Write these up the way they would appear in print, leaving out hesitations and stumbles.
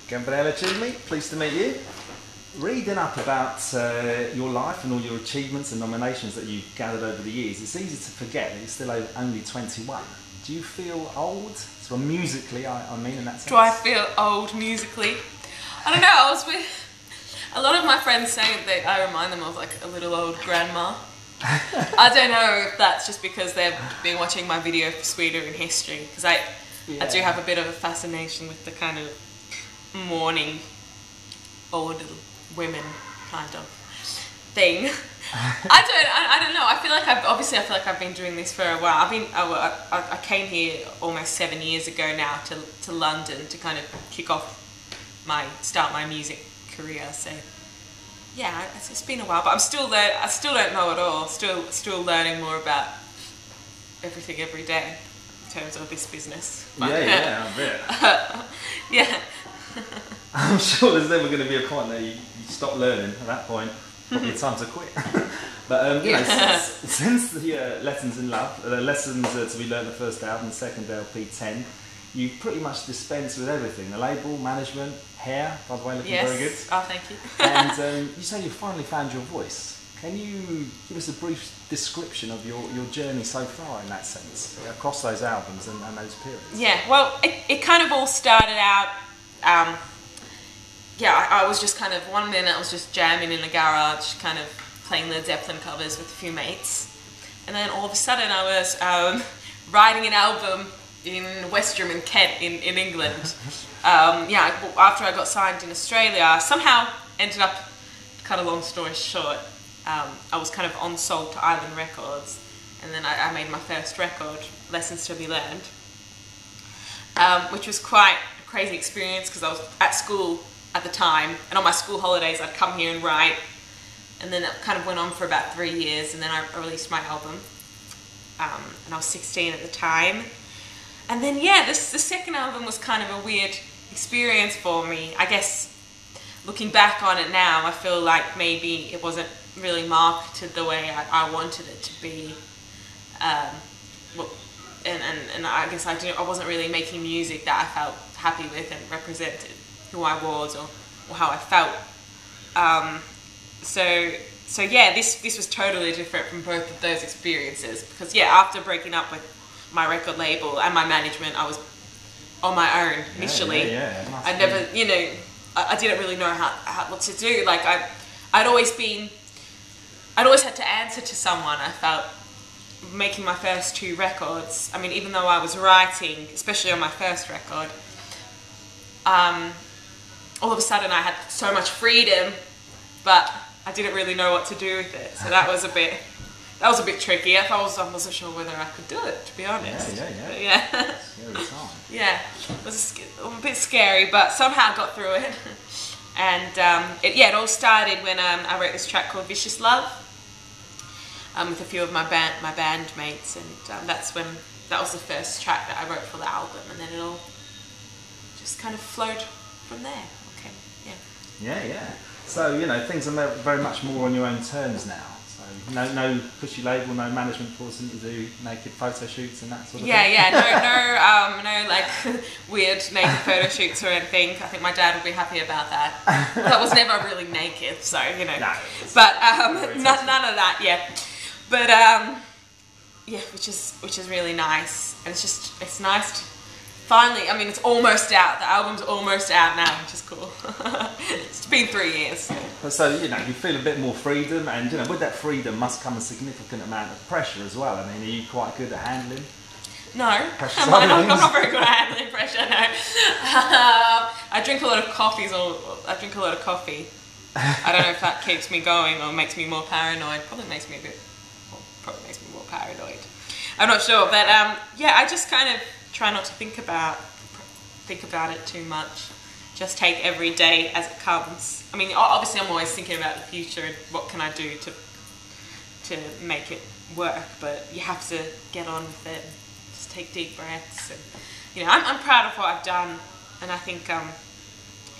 Gabriella Cilmi, pleased to meet you. Reading up about your life and all your achievements and nominations that you've gathered over the years, it's easy to forget that you're still only 21. Do you feel old? So musically, I mean in that sense. Do I feel old musically? I don't know, I was with a lot of my friends saying that I remind them of like a little old grandma. I don't know if that's just because they've been watching my video for Sweeter in History, because I do have a bit of a fascination with the kind of mourning old women kind of thing. I don't know. I feel like I've been doing this for a while. I came here almost 7 years ago now to London to kind of start my music career. So yeah, it's been a while, but I'm still there. I still don't know it all. Still learning more about everything every day in terms of this business. But, yeah, I bet. Yeah. I'm sure there's never going to be a point that you stop learning at that point. Probably time to quit. But you know, since the Lessons in Love, Lessons to be learned, the first album, the second LP, 10, you pretty much dispensed with everything. The label, management, hair, by the way, looking very good. Oh, thank you. And you say you finally found your voice. Can you give us a brief description of your journey so far in that sense, across those albums and those periods? Yeah, well, it kind of all started out, I was just kind of, one minute I was just jamming in the garage, kind of playing Led Zeppelin covers with a few mates. And then all of a sudden I was writing an album in Westerham in Kent, in England. After I got signed in Australia, I somehow ended up, to cut a long story short, I was kind of on sold to Island Records, and then I made my first record, Lessons to be Learned, which was quite a crazy experience because I was at school at the time, and on my school holidays I'd come here and write, and then that kind of went on for about 3 years, and then I released my album, and I was 16 at the time. And then the second album was kind of a weird experience for me. I guess looking back on it now, I feel like maybe it wasn't really marketed the way I wanted it to be, and I guess I wasn't really making music that I felt happy with and represented who I was or how I felt. This was totally different from both of those experiences, because after breaking up with my record label and my management, I was on my own initially. I never, I didn't really know what to do. Like I'd always had to answer to someone. I felt, making my first 2 records. I mean, even though I was writing, especially on my first record, all of a sudden I had so much freedom, but I didn't really know what to do with it. So that was a bit tricky. I wasn't sure whether I could do it, to be honest. Yeah. Scary time. Yeah, it was a bit scary, but somehow got through it. And it all started when I wrote this track called Vicious Love with a few of my bandmates, and that was the first track that I wrote for the album, and then it all just kind of flowed from there. Okay, Yeah. So things are very much more on your own terms now. So no pushy label, no management forcing you to do naked photo shoots and that sort of thing. No like weird naked photo shoots or anything. I think my dad would be happy about that. That was never really naked, so No, but none of that. Yeah, but which is really nice, and it's nice to finally. I mean, it's almost out. The album's almost out now, which is cool. It's been 3 years. So you feel a bit more freedom, and with that freedom must come a significant amount of pressure as well. I mean, are you quite good at handling? No, I'm not very good at handling pressure. No, I drink a lot of coffee. I don't know if that keeps me going or makes me more paranoid. Probably makes me more paranoid. I'm not sure, but I just kind of try not to think about it too much. Just take every day as it comes. I mean, obviously I'm always thinking about the future and what can I do to make it work, but you have to get on with it. Just take deep breaths, and I'm proud of what I've done, and I think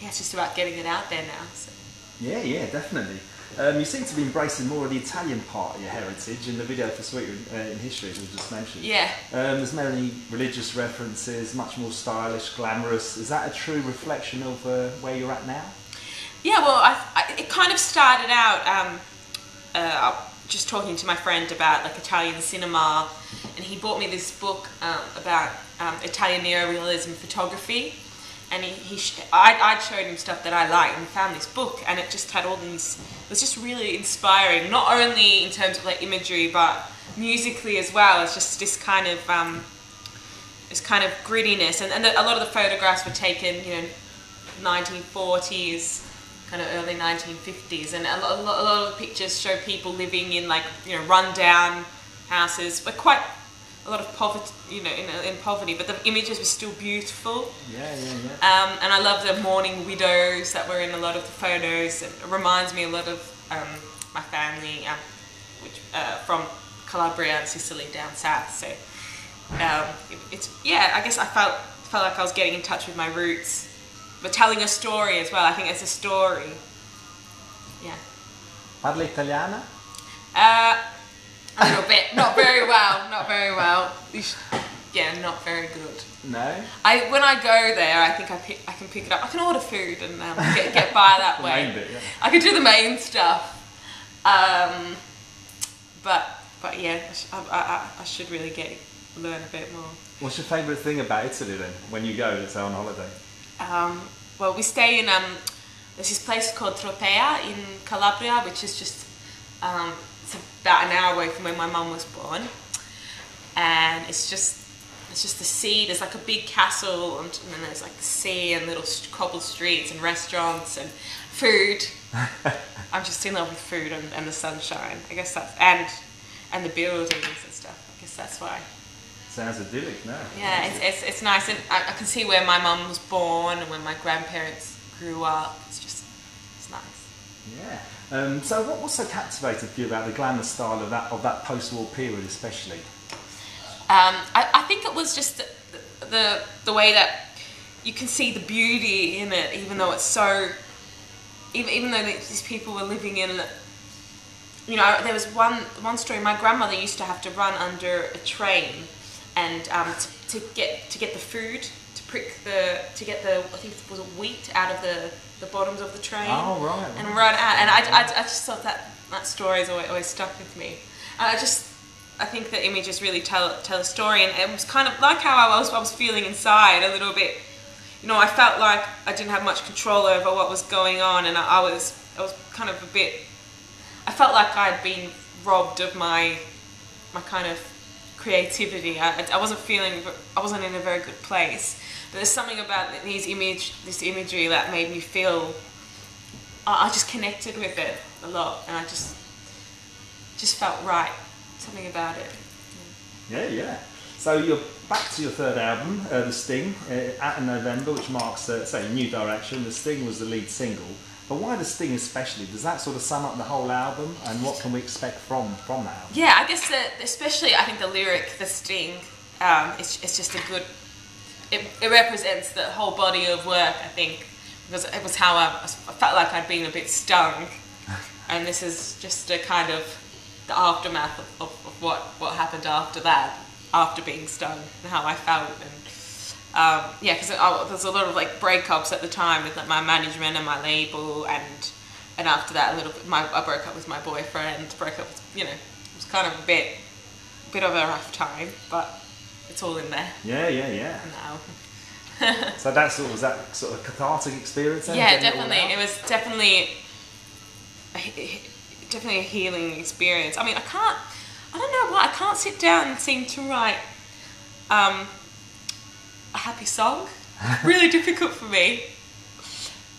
it's just about getting it out there now. So. Yeah, definitely. You seem to be embracing more of the Italian part of your heritage in the video for Sweet in History, as we just mentioned. Yeah. There's many religious references, much more stylish, glamorous. Is that a true reflection of where you're at now? Yeah, well, it kind of started out just talking to my friend about like Italian cinema, and he bought me this book about Italian neorealism photography. And I'd showed him stuff that I liked and found this book, and it just had all these, it was just really inspiring, not only in terms of like imagery, but musically as well. It's just this kind of grittiness, and a lot of the photographs were taken, 1940s, kind of early 1950s, and a lot of the pictures show people living in like, run-down houses, but quite a lot of poverty, in poverty, but the images were still beautiful. Yeah. And I love the mourning widows that were in a lot of the photos. It reminds me a lot of my family, which from Calabria and Sicily down south. So I guess I felt like I was getting in touch with my roots, but telling a story as well. I think it's a story. Yeah. Parli italiana? A little bit, not very well. Yeah, not very good. No. When I go there, I think I can pick it up. I can order food and get by that the way. Main bit, yeah. I can do the main stuff, but yeah, I should really learn a bit more. What's your favourite thing about Italy then? When you go, let's say on holiday. Well, we stay in there's this place called Tropea in Calabria, which is just it's about an hour away from where my mum was born, and it's just the sea. There's like a big castle, and then there's like the sea and little cobbled streets and restaurants and food. I'm just in love with food and the sunshine. I guess that's and the buildings and stuff. I guess that's why. Sounds idyllic, no? Yeah, it's nice, and I can see where my mum was born and when my grandparents grew up. It's nice. Yeah. So what's so captivating for you about the glamour style of that post-war period, especially? I think it was just the way that you can see the beauty in it, even though it's so. Even though these people were living in, there was one story. My grandmother used to have to run under a train, and to get the food, to get the I think it was wheat out of the bottoms of the train. Oh, right. And run out, and I just thought that story has always stuck with me. And I think the images really tell a story, and it was kind of like how I was feeling inside a little bit. I felt like I didn't have much control over what was going on, and I was kind of a bit. I felt like I had been robbed of my kind of creativity. I wasn't in a very good place. But there's something about this imagery that made me feel. I just connected with it a lot, and I just felt right. Something about it. Yeah. So you're back to your third album, The Sting, out in November, which marks, a new direction. The Sting was the lead single. But why The Sting especially? Does that sort of sum up the whole album, and what can we expect from that album? Yeah, I guess especially I think the lyric, The Sting, it's just a good. It represents the whole body of work, I think, because it was how I felt like I'd been a bit stung, and this is just a kind of the aftermath of what happened after that, after being stung, and how I felt, and because there's a lot of like breakups at the time with like my management and my label, and after that a little bit, I broke up with my boyfriend. Broke up, it was kind of a bit of a rough time, but it's all in there. Yeah. Now. So was that sort of cathartic experience then? Yeah, definitely. It was definitely a healing experience. I mean, I don't know why, I can't sit down and seem to write a happy song. Really difficult for me.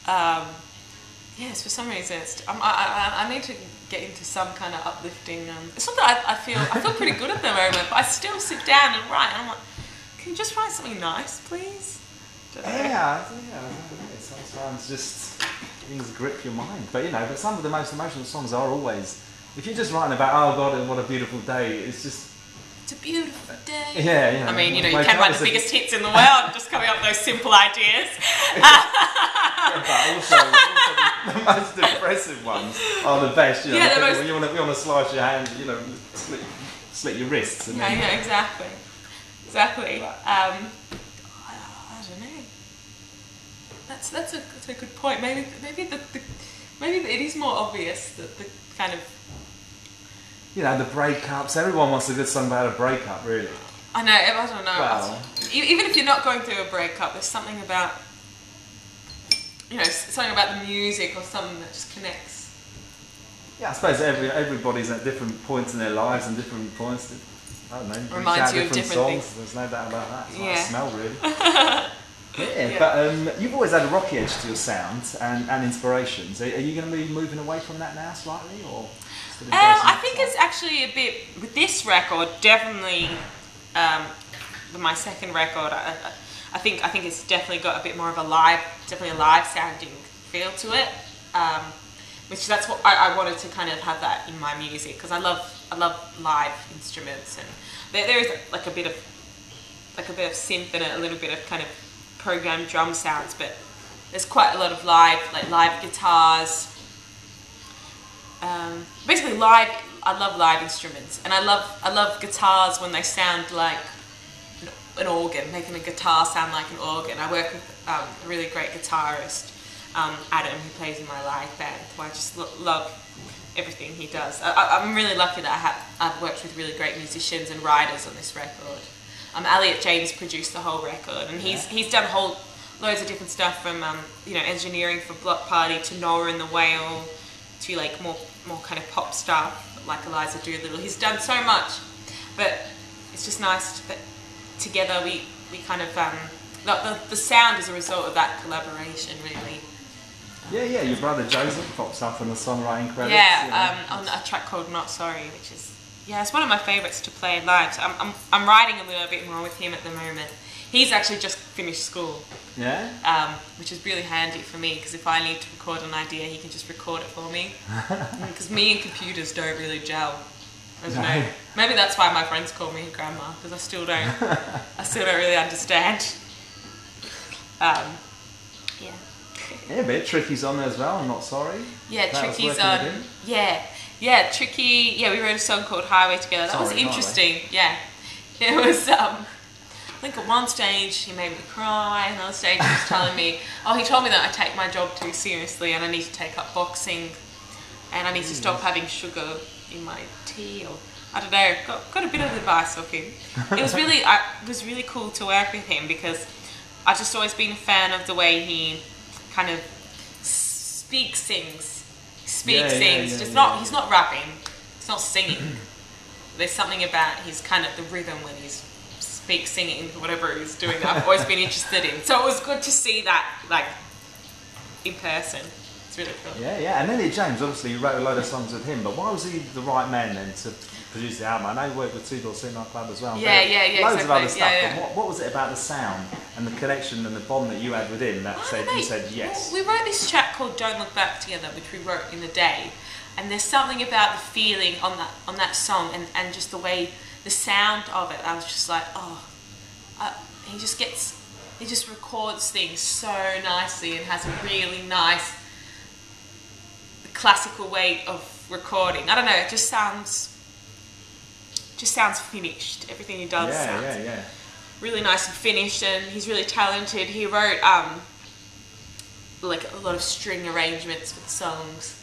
Yes, for some reason, I need to get into some kind of uplifting. It's not that I feel pretty good at the moment, but I still sit down and write, and I'm like, can you just write something nice, please? Yeah. Sometimes just things grip your mind, but some of the most emotional songs are always. If you're just writing about, oh God, what a beautiful day, it's a beautiful day. Yeah. I mean, you can write the biggest hits in the world, just coming up with those simple ideas. But also the most depressive ones are the best. You know, yeah, when you want to slice your hand, you know, slit your wrists. And then, yeah, exactly. I don't know. That's a good point. Maybe it is more obvious that the kind of, you know, the breakups. Everyone wants a good song about a breakup, really. I know. I don't know. Well, even if you're not going through a breakup, there's something about, you know, something about the music or something that just connects. Yeah, I suppose everybody's at different points in their lives and different points. I don't know. Reminds you of different songs. things. There's no doubt about that. It's Yeah. like a smell, really. Yeah, but you've always had a rocky edge to your sound and inspirations. Are you going to be moving away from that now slightly, or? I think it's actually a bit with this record. Definitely, my second record. I think it's definitely got a bit more of a live sounding feel to it. Which that's what I wanted to kind of have that in my music, because I love live instruments, and there is like a bit of synth and a little bit of kind of programmed drum sounds, but there's quite a lot of live guitars. Basically live. I love live instruments, and I love guitars when they sound like an organ, making a guitar sound like an organ. I work with a really great guitarist, Adam, who plays in my live band, who I just love everything he does. I'm really lucky that I've worked with really great musicians and writers on this record. Elliot James produced the whole record, and he's done loads of different stuff, from engineering for Block Party to Noah and the Whale to like more kind of pop stuff like Eliza Doolittle. He's done so much, but it's just nice that together we kind of the sound is a result of that collaboration, really. Yeah, your brother Joseph pops up in the songwriting credits. Yeah, on a track called Not Sorry, which is, it's one of my favourites to play live. So I'm writing a little bit more with him at the moment. He's actually just finished school. Yeah? Which is really handy for me, because if I need to record an idea, he can just record it for me. Because me and computers don't really gel. I don't know. Maybe that's why my friends call me grandma, because I still don't really understand. Yeah, but Tricky's on there as well, I'm Not Sorry. Yeah, Tricky's on. Yeah, Tricky. Yeah, we wrote a song called Highway together. That was interesting. Yeah, it was. I think at one stage he made me cry. Another stage he was telling me, he told me that I take my job too seriously and I need to take up boxing, and I need to stop having sugar in my tea, or I don't know. Got a bit of advice off him. It was really cool to work with him, because I've just always been a fan of the way he kind of sings. He's not rapping, he's not singing. There's something about his kind of the rhythm when he's singing, whatever he's doing, that I've always been interested in. So it was good to see that, like, in person. It's really cool. Yeah, and Elliot James, obviously you wrote a load of songs with him, but why was he the right man then to produce the album? I know he worked with Two Door Cinema Club as well. Yeah, loads of other exactly. stuff. But what was it about the sound and the connection and the bond that you had with him that you said yes? Well, we wrote this track called Don't Look Back together, which we wrote in the day, and there's something about the feeling on that song and just the way the sound of it. I was just like, he just records things so nicely and has a really nice classical way of recording. I don't know, it just sounds finished. Everything he does sounds really nice and finished, and he's really talented. He wrote like a lot of string arrangements for the songs,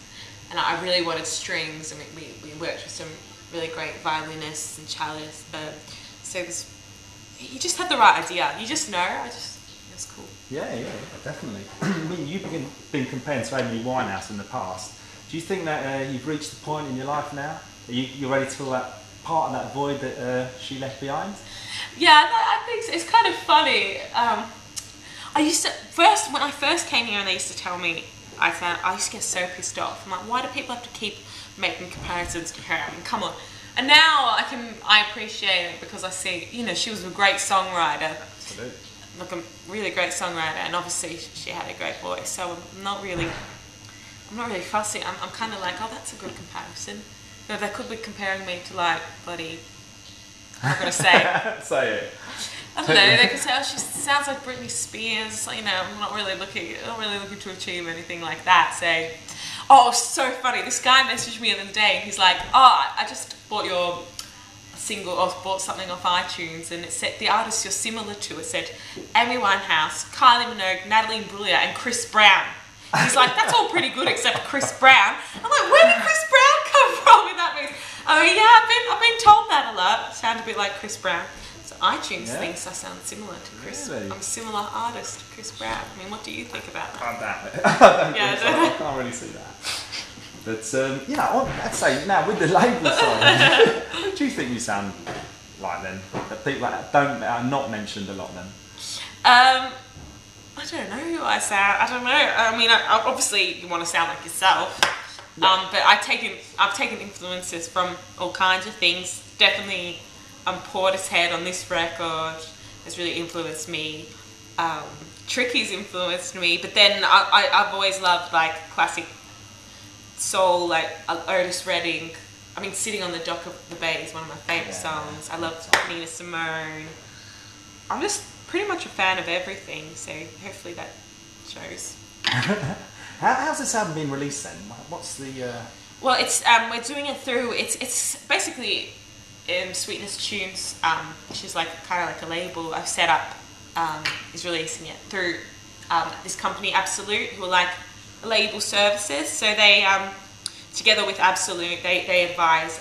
and I really wanted strings, and we worked with some really great violinists and cellists. So you just had the right idea. You just know. It was cool. Yeah, definitely. I mean, you've been compared to Amy Winehouse in the past. Do you think that you've reached the point in your life now? You're ready to fill that part of that void that she left behind? Yeah, I think so. It's kind of funny. When I first came here and they used to tell me, I used to get so pissed off. I'm like, why do people have to keep making comparisons to her? I mean, come on. And now I appreciate it, because I see, she was a great songwriter. Absolutely. Like a really great songwriter, and obviously she had a great voice. So I'm not really fussy. I'm kind of like, that's a good comparison. They could be comparing me to like bloody, I'm not going to say. Say it. I don't know. They could say, "Oh, she sounds like Britney Spears." You know, I'm not really looking to achieve anything like that. So, oh, so funny. This guy messaged me the other day. He's like, "Oh, I just bought your single, or bought something off iTunes, and it said the artists you're similar to. It said Amy Winehouse, Kylie Minogue, Natalie Imbruglia, and Chris Brown." He's like, "That's all pretty good except Chris Brown." I'm like, "Where did Chris Brown come from with that music?" Oh yeah, I've been told that a lot. Sound a bit like Chris Brown. iTunes thinks I sound similar to Chris. Really? I'm a similar artist to Chris Brown. I mean, what do you think about that? I doubt it. I can't really see that. But you know, I'd say now with the label side, what do you think you sound like then? That people that are not mentioned a lot then. I don't know who I sound. I don't know. I mean, obviously you want to sound like yourself. Yeah. But I've taken influences from all kinds of things. Definitely. Portishead on this record has really influenced me. Tricky's influenced me, but then I've always loved like classic soul, like Otis Redding. I mean, Sitting on the Dock of the Bay is one of my favourite songs. I love Nina Simone. I'm just pretty much a fan of everything, so hopefully that shows. How's this album been released then? What's the... Well, it's we're doing it through. It's basically. Sweetness Tunes, which is like kind of like a label I've set up, is releasing it through this company Absolute, who are like label services. So they, together with Absolute, they advise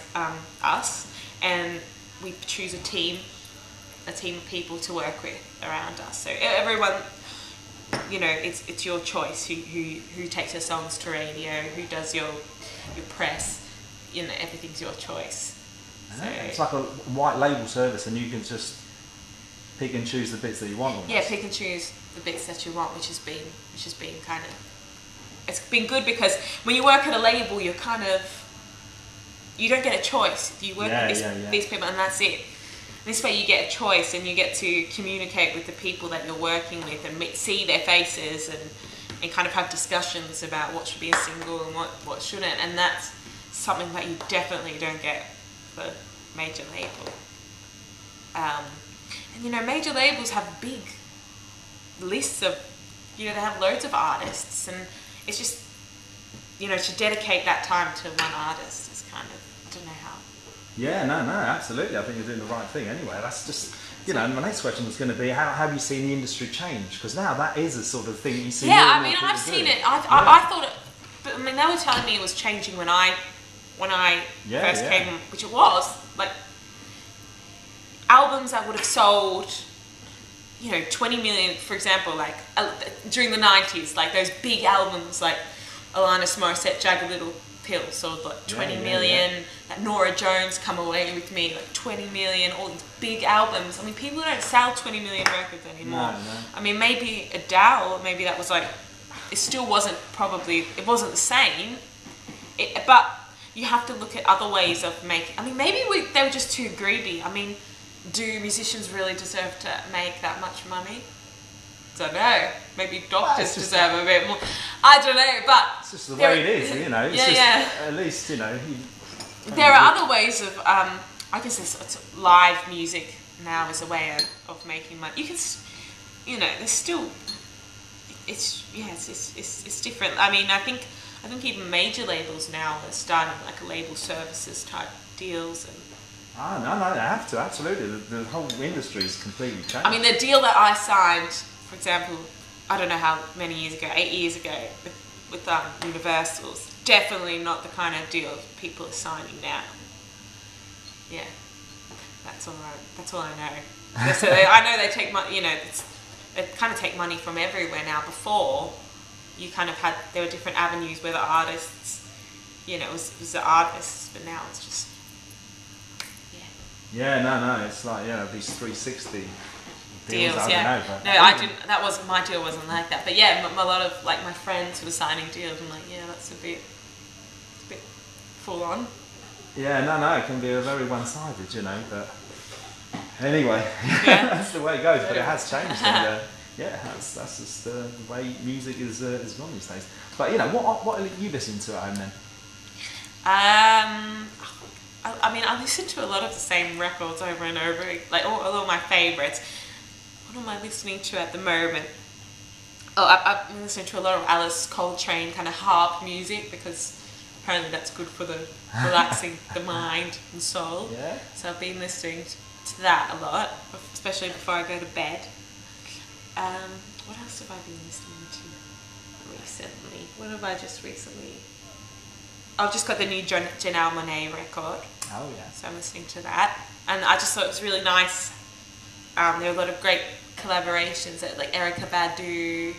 us, and we choose a team of people to work with around us. So everyone, you know, it's your choice who takes your songs to radio, who does your press. You know, everything's your choice. So, it's like a white label service, and you can just pick and choose the bits that you want. Almost. Yeah, pick and choose the bits that you want, which has been kind of, it's been good because when you work at a label, you don't get a choice. You work with these people, and that's it. This way, you get a choice, and you get to communicate with the people that you're working with, and see their faces, and kind of have discussions about what should be a single and what shouldn't, and that's something that you definitely don't get. For major label, and you know, major labels have big lists of, you know, they have loads of artists, and it's just, you know, to dedicate that time to one artist is kind of, I don't know how. Yeah, no, absolutely. I think you're doing the right thing. Anyway, that's just, you know. My next question was going to be, how have you seen the industry change? Because now that is a sort of thing you see. Yeah, I mean, I've seen it. I thought it, but I mean, they were telling me it was changing when I first came, which it was, like, albums that would have sold, you know, 20 million, for example, like, during the 90s, like, those big albums, like, Alanis Morissette, Jagged Little Pill, sold, like, 20 million, that Norah Jones, Come Away With Me, like, 20 million, all these big albums. I mean, people don't sell 20 million records anymore. No. I mean, maybe Adele, maybe that was, like, it still wasn't it wasn't the same, but... You have to look at other ways of making... I mean, maybe they were just too greedy. I mean, do musicians really deserve to make that much money? Don't know. Maybe doctors deserve a bit more. I don't know, but... It's just the way it is, you know. It's at least, you know... There are other ways of... I guess it's live music now is a way of making money. You can... You know, there's still... It's different. I mean, I think even major labels now are starting like label services type deals. And no, they have to, absolutely. The whole industry is completely changed. I mean, the deal that I signed, for example, I don't know how many years ago, 8 years ago, with Universal's, definitely not the kind of deal people are signing now. Yeah, that's all I know. So I know they take money, you know, they kind of take money from everywhere now. Before, you kind of had, there were different avenues where the artists, you know, it was the artists, but now it's just, yeah, no, it's like, these 360 deals, I yeah. don't know, but no, I didn't, that wasn't, my deal wasn't like that, but yeah, a lot of, like, my friends who were signing deals, I'm like, yeah, that's a bit full on. Yeah, no, it can be a very one-sided, you know, but anyway, that's the way it goes, but it has changed, and that's just the way music is gone these days. But, you know, what are you listening to at home then? I mean, I listen to a lot of the same records over and over, like all of my favourites. What am I listening to at the moment? Oh, I've been listening to a lot of Alice Coltrane kind of harp music because apparently that's good for the relaxing the mind and soul. Yeah. So I've been listening to that a lot, especially before I go to bed. What else have I been listening to recently? What have I just recently? I've just got the new Janelle Monáe record. Oh yeah. So I'm listening to that, and I just thought it was really nice. There are a lot of great collaborations that, like Erykah Badu,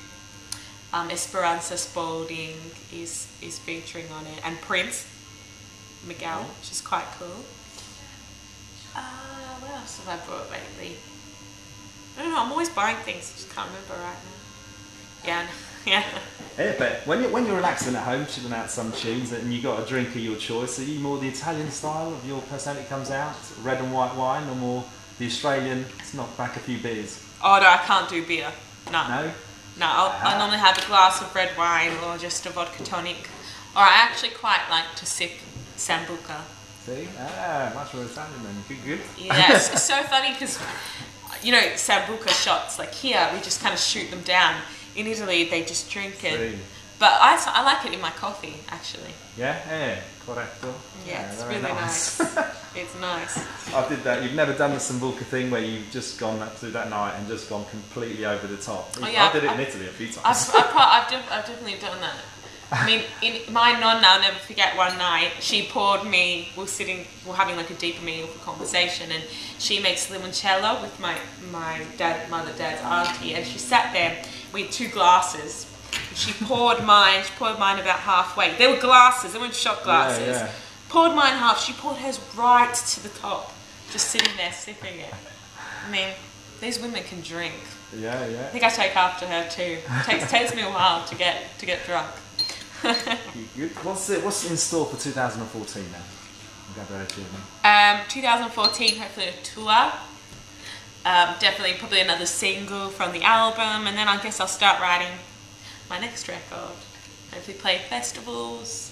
Esperanza Spalding is featuring on it, and Prince Miguel, which is quite cool. What else have I bought lately? I don't know, I'm always buying things, I just can't remember right now. Yeah. Yeah, but when you're relaxing at home, chilling out some tunes, and you got a drink of your choice, are you more the Italian style of your personality comes out, red and white wine, or more the Australian, let's knock back a few beers? Oh no, I can't do beer. No. No? No, I normally have a glass of red wine or just a vodka tonic. Or I actually quite like to sip Sambuca. See? Much more Italian then. Good. Yeah, it's so funny because, you know, Sambuca shots, like here, we just kind of shoot them down. In Italy, they just drink it. But I like it in my coffee, actually. Yeah, correcto. Yeah, it's really nice. It's nice. I did that. You've never done the Sambuca thing where you've just gone through that night and just gone completely over the top. Oh, yeah, I did it in Italy a few times. I've definitely done that. I mean, my nonna, I'll never forget one night, she poured me, we're having like a deeper meaningful conversation, and she makes limoncello with my dad's auntie, and she sat there with 2 glasses. She poured mine about halfway. They were glasses, they weren't shot glasses. Yeah. Poured mine half, she poured hers right to the top, just sitting there sipping it. I mean, these women can drink. Yeah. I think I take after her too. It takes me a while to get drunk. Good. What's in store for 2014 then? Gabriella Cilmi? 2014, hopefully a tour. Definitely probably another single from the album, and then I guess I'll start writing my next record. Hopefully play festivals,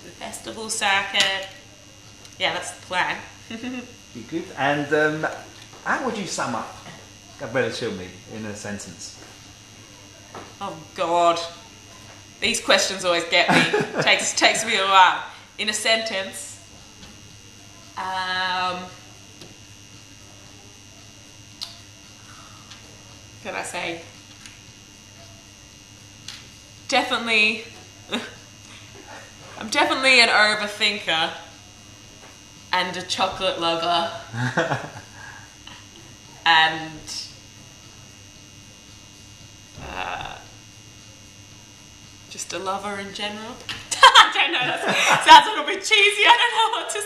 the festival circuit. Yeah, that's the plan. Good. And how would you sum up Gabriella Cilmi in a sentence? Oh God. These questions always get me. takes me a while. In a sentence, can I say? Definitely, I'm definitely an overthinker and a chocolate lover, and just a lover in general. I don't know, that sounds a little bit cheesy, I don't know what to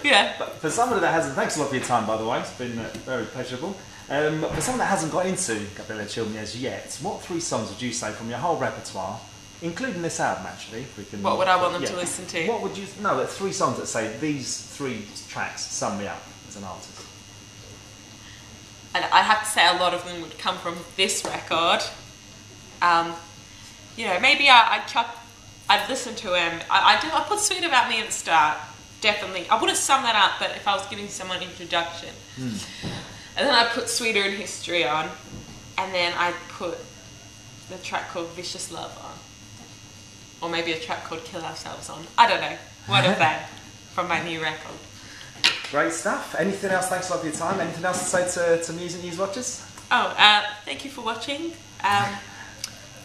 say. Yeah. But for someone that hasn't, thanks a lot for your time by the way, it's been very pleasurable. For someone that hasn't got into Gabriella Cilmi as yet, what 3 songs would you say from your whole repertoire, including this album actually, if we can... What would I want them to listen to? What would you... No, 3 songs that say, these 3 tracks sum me up as an artist. And I have to say a lot of them would come from this record. You know, maybe I'd listen to him. I put Sweet About Me at the start, definitely. I wouldn't sum that up, but if I was giving someone an introduction. And then I put Sweeter in History on, and then I put the track called Vicious Love on. Or maybe a track called Kill Ourselves on. I don't know. One of them from my new record. Great stuff. Anything else? Thanks a lot for your time. Anything else to say to Music News watchers? Thank you for watching.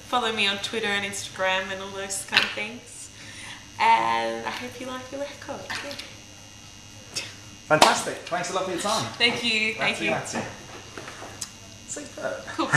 Follow me on Twitter and Instagram and all those kind of things. And I hope you like the record. Yeah. Fantastic. Thanks a lot for your time. Thank you. Thank you. Superb. Cool.